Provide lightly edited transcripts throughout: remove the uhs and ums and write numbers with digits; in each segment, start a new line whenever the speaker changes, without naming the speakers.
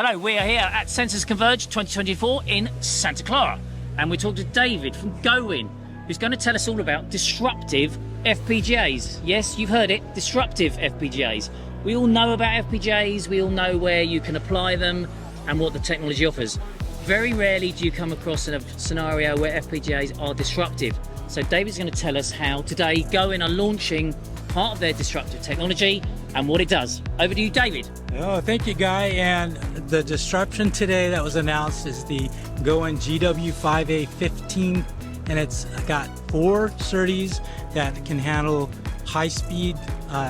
Hello, we are here at Sensors Converge 2024 in Santa Clara, and we're talking to David from GOWIN, who's going to tell us all about disruptive FPGAs. Yes, you've heard it, disruptive FPGAs. We all know about FPGAs, we all know where you can apply them and what the technology offers. Very rarely do you come across a scenario where FPGAs are disruptive. So David's going to tell us how today GOWIN are launching part of their disruptive technology and what it does. Over to you, David.
Oh, thank you, Guy. And the disruption today that was announced is the GOWIN GW5AT-15, and it's got 4 SerDes that can handle high-speed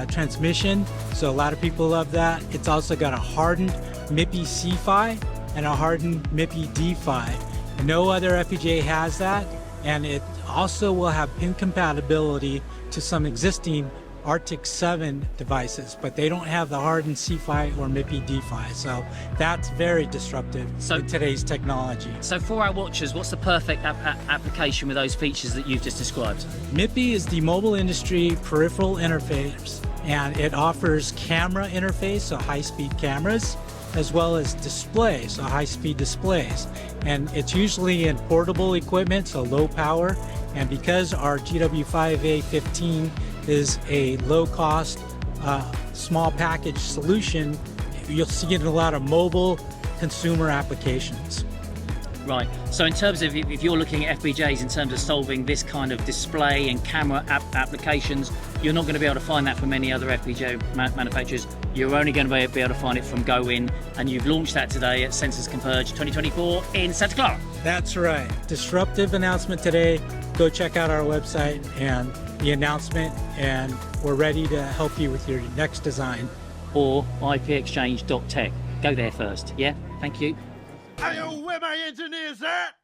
transmission. So a lot of people love that. It's also got a hardened MIPI C-PHY and a hardened MIPI D-PHY. No other FPGA has that, and it also will have pin compatibility to some existing Arctic 7 devices, but they don't have the hardened C-PHY or MIPI D-PHY, so that's very disruptive in today's technology.
So for our watchers, what's the perfect application with those features that you've just described?
MIPI is the mobile industry peripheral interface, and it offers camera interface, so high-speed cameras, as well as display, so high-speed displays. And it's usually in portable equipment, so low power, and because our GW5A-15 is a low-cost, small package solution, you'll see it in a lot of mobile consumer applications.
Right, so in terms of, if you're looking at FPGAs in terms of solving this kind of display and camera applications, you're not going to be able to find that from any other FPGA manufacturers. You're only going to be able to find it from GOWIN, and you've launched that today at Sensors Converge 2024 in Santa Clara.
That's right. Disruptive announcement today. Go check out our website and the announcement, and we're ready to help you with your next design.
Or ipXchange.tech. Go there first, yeah? Thank you.
Hey, yo, where my engineers at?